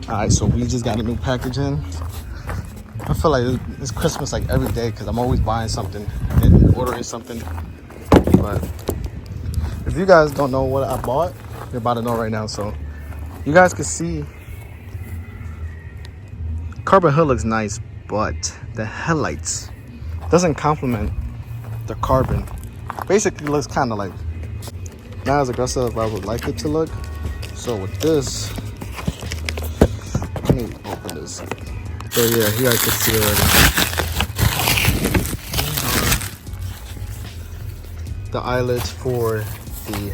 Alright, so we just got a new package in. I feel like it's Christmas like every day because I'm always buying something and ordering something. But if you guys don't know what I bought, you're about to know right now. So you guys can see carbon hood looks nice, but the headlights doesn't complement the carbon. Basically looks kind of like not as aggressive as I would like it to look. So with this, let me open this. So yeah, you guys can see already. The eyelids for the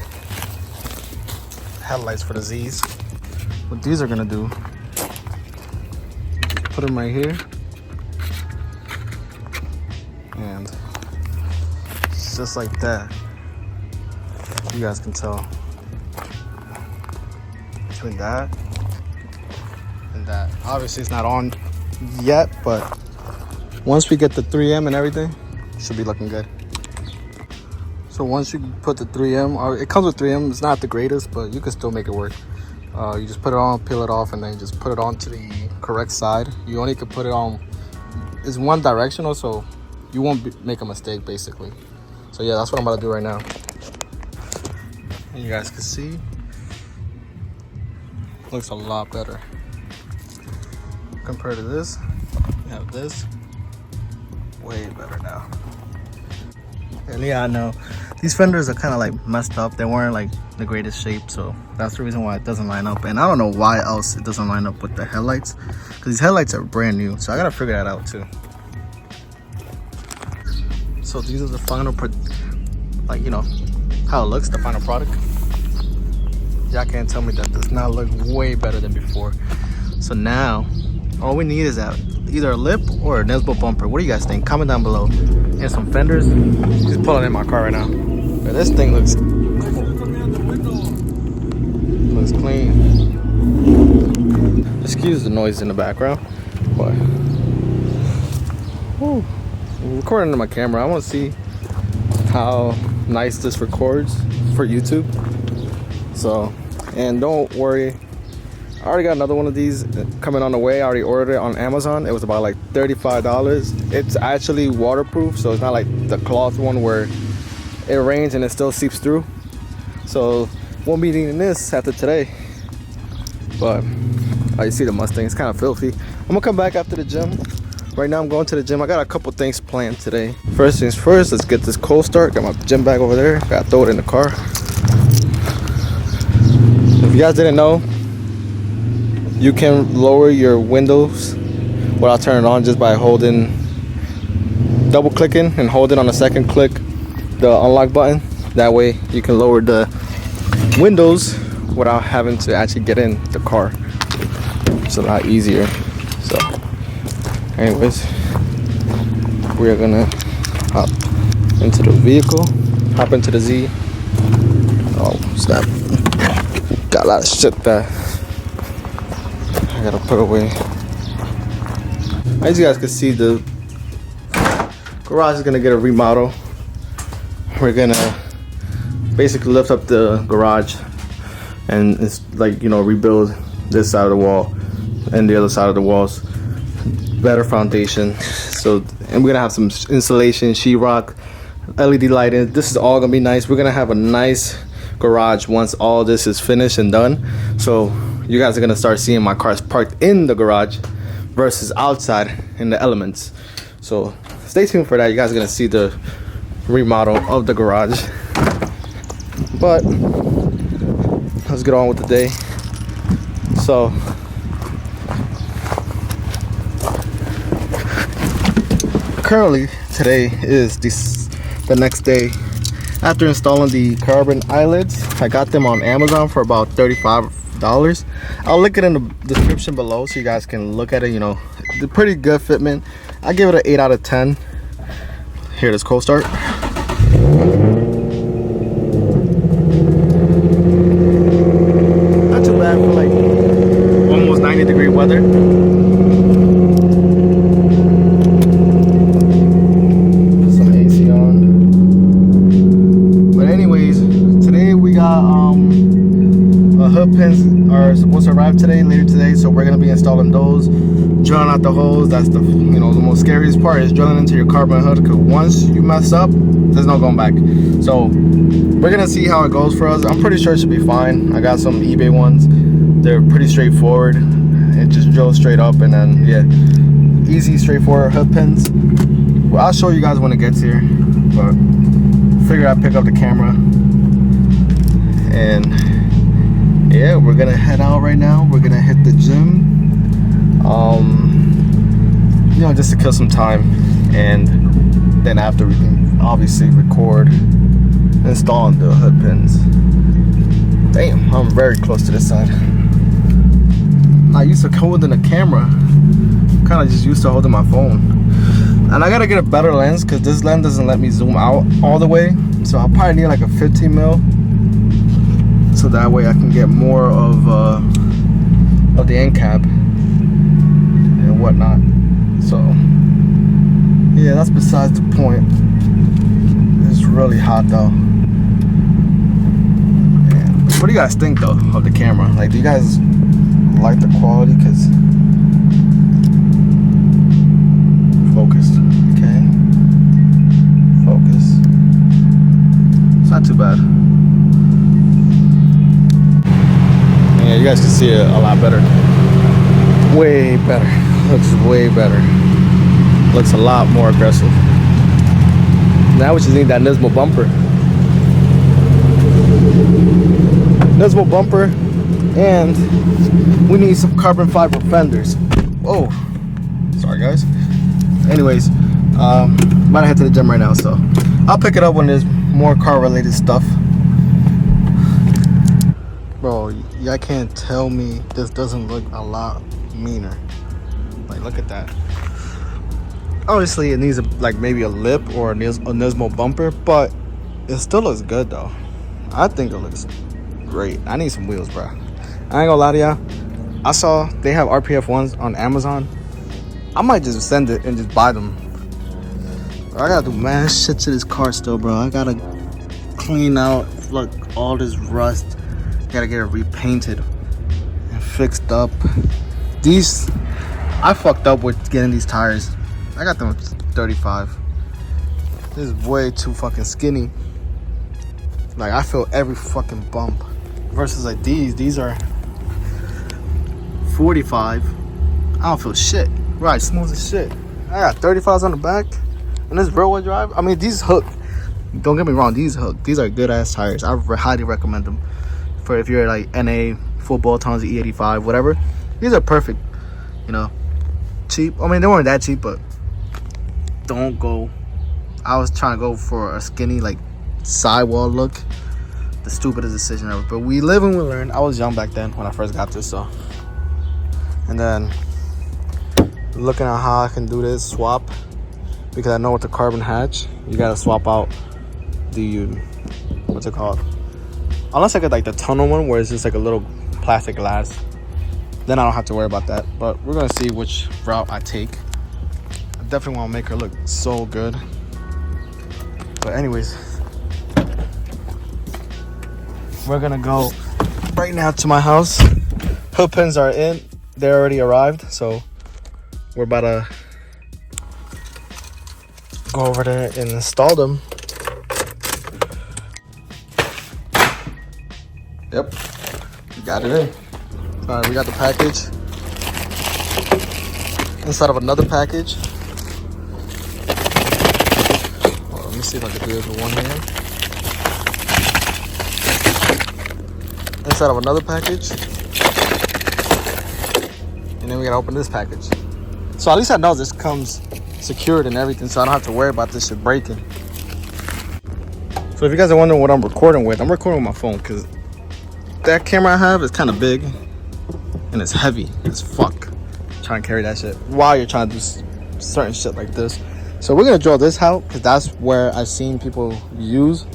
headlights for the Z's. What these are gonna do, put them right here, and it's just like that. You guys can tell between that and that. Obviously it's not on yet, but once we get the 3M and everything, it should be looking good. So once you put the 3M, or it comes with 3M, it's not the greatest, but you can still make it work. You just put it on, peel it off, and then just put it onto the correct side. You only can put it on, it's one directional, so you won't make a mistake basically. So yeah, that's what I'm about to do right now. And you guys can see, looks a lot better compared to this. You have this, way better now. And yeah, I know these fenders are kind of like messed up. They weren't like the greatest shape, so that's the reason why it doesn't line up. And I don't know why else it doesn't line up with the headlights, because these headlights are brand new, so I gotta figure that out too. So these are the final, like, you know how it looks, the final product. Y'all can't tell me that does not look way better than before. So now all we need is either a lip or a Nesbo bumper. What do you guys think? Comment down below. And some fenders. Just pulling in my car right now. But this thing looks clean. Excuse the noise in the background, but whew, I'm recording to my camera. I want to see how nice this records for YouTube. So, and don't worry, I already got another one of these coming on the way. I already ordered it on Amazon. It was about like $35. It's actually waterproof, so it's not like the cloth one where it rains and it still seeps through. So won't be needing this after today. But you see the Mustang, it's kind of filthy. I'm gonna come back after the gym. Right now I'm going to the gym. I got a couple things planned today. First things first, let's get this cold start. Got my gym bag over there. Gotta throw it in the car. If you guys didn't know, you can lower your windows without turning it on just by double clicking and holding on the second click the unlock button. That way you can lower the windows without having to actually get in the car. It's a lot easier. So anyways, we are gonna hop into the vehicle, hop into the Z. Oh snap, got a lot of shit that I gotta put away. As you guys can see, the garage is gonna get a remodel. We're gonna basically lift up the garage and it's like, you know, rebuild this side of the wall and the other side of the walls. Better foundation. So, and we're gonna have some insulation, sheetrock, LED lighting. This is all gonna be nice. We're gonna have a nice garage once all this is finished and done. So you guys are gonna start seeing my cars parked in the garage versus outside in the elements. So stay tuned for that. You guys are gonna see the remodel of the garage. But let's get on with the day. So currently today is the next day after installing the carbon eyelids. I got them on Amazon for about $35. I'll link it in the description below so you guys can look at it. You know, they're pretty good fitment. I give it an 8 out of 10. Here, this cold start. Not too bad for like almost 90-degree weather. Pins are supposed to arrive later today, so so we're gonna be installing those, drilling out the holes. That's the, you know, the most scariest part is drilling into your carbon hood, because once you mess up, there's no going back. So we're gonna see how it goes for us. I'm pretty sure it should be fine. I got some eBay ones. They're pretty straightforward. It just drills straight up, and then yeah, easy, straightforward hood pins. Well, I'll show you guys when it gets here, but figure I'd pick up the camera. And yeah, we're gonna head out right now. We're gonna hit the gym, you know, just to kill some time, and then after we can obviously record installing the hood pins. Damn, I'm very close to this side. Not used to holding a camera, kind of just used to holding my phone. And I gotta get a better lens, because this lens doesn't let me zoom out all the way, so I'll probably need like a 15 mil, so that way I can get more of the end cap and whatnot. So yeah, that's besides the point. It's really hot though. And what do you guys think though of the camera? Like, do you guys like the quality? Because focused, okay, focus. It's not too bad. Yeah, you guys can see it a lot better. Way better. Looks way better. Looks a lot more aggressive. Now we just need that Nismo bumper. Nismo bumper, and we need some carbon fiber fenders. Oh, sorry guys. Anyways, I'm about to head to the gym right now, so I'll pick it up when there's more car related stuff. Bro, y'all can't tell me this doesn't look a lot meaner. Like, look at that. Obviously it needs like maybe a lip or a Nismo bumper, but it still looks good though. I think it looks great. I need some wheels, bro. I ain't gonna lie to y'all, I saw they have RPF ones on Amazon. I might just send it and just buy them. I gotta do mad shit to this car still, bro. I gotta clean out, look, all this rust. Gotta get it repainted and fixed up. These, I fucked up with getting these tires. I got them at 35. This is way too fucking skinny. Like, I feel every fucking bump. Versus like these are 45. I don't feel shit. Right, smooth as shit. I got 35s on the back, and this rear wheel drive. I mean, these hook. Don't get me wrong, these hook. These are good ass tires. I highly recommend them for if you're like NA, full bolt-ons, E85, whatever. These are perfect. You know, cheap. I mean, they weren't that cheap, but don't go. I was trying to go for a skinny like sidewall look. The stupidest decision ever. But we live and we learn. I was young back then when I first got this, so. And then looking at how I can do this swap, because I know with the carbon hatch you gotta swap out the what's it called, unless I get like the tunnel one where it's just like a little plastic glass, then I don't have to worry about that. But we're gonna see which route I take. I definitely want to make her look so good. But anyways, we're gonna go right now to my house. Hood pins are in, they already arrived, so we're about to go over there and install them. Yep, we got it in. All right, we got the package inside of another package. Well, let me see if I can do this with one hand. Inside of another package, and then we gotta open this package. So at least I know this comes secured and everything, so I don't have to worry about this shit breaking. So if you guys are wondering what I'm recording with my phone, because that camera I have is kind of big and it's heavy as fuck. Trying to carry that shit while you're trying to do certain shit like this. So we're gonna draw this out, because that's where I've seen people use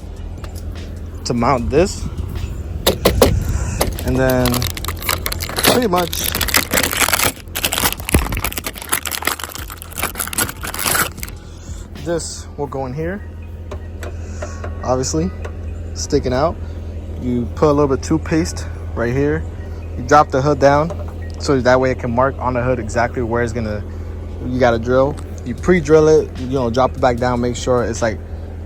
to mount this. And then pretty much this will go in here, obviously sticking out. You put a little bit of toothpaste right here, you drop the hood down, so that way it can mark on the hood exactly where it's gonna, you gotta drill. You pre-drill it, you know, drop it back down, make sure it's like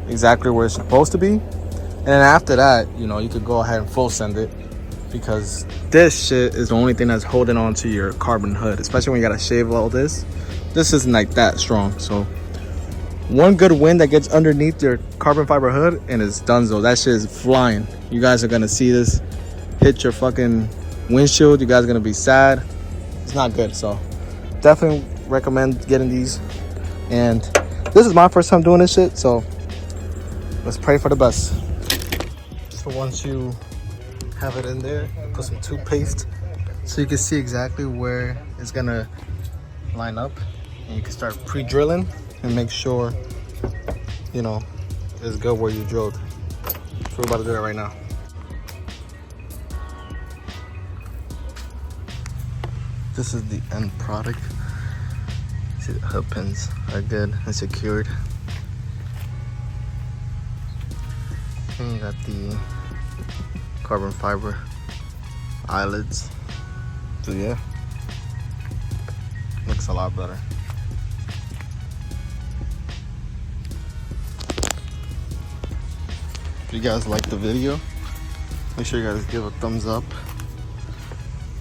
exactly where it's supposed to be. And then after that, you know, you could go ahead and full send it, because this shit is the only thing that's holding on to your carbon hood, especially when you gotta shave all this. This isn't like that strong. So one good wind that gets underneath your carbon fiber hood and it's done. So that shit is flying. You guys are gonna see this hit your fucking windshield. You guys are gonna be sad. It's not good. So definitely recommend getting these. And this is my first time doing this shit, so let's pray for the best. So once you have it in there, put some toothpaste so you can see exactly where it's gonna line up, and you can start pre-drilling and make sure, you know, it's good where you drilled. So we're about to do that right now. This is the end product. See, the hood pins are good and secured. And you got the carbon fiber eyelids. So yeah, looks a lot better. If you guys like the video, make sure you guys give a thumbs up.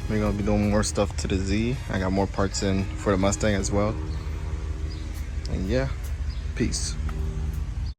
We're gonna be doing more stuff to the Z. I got more parts in for the Mustang as well. And yeah, peace.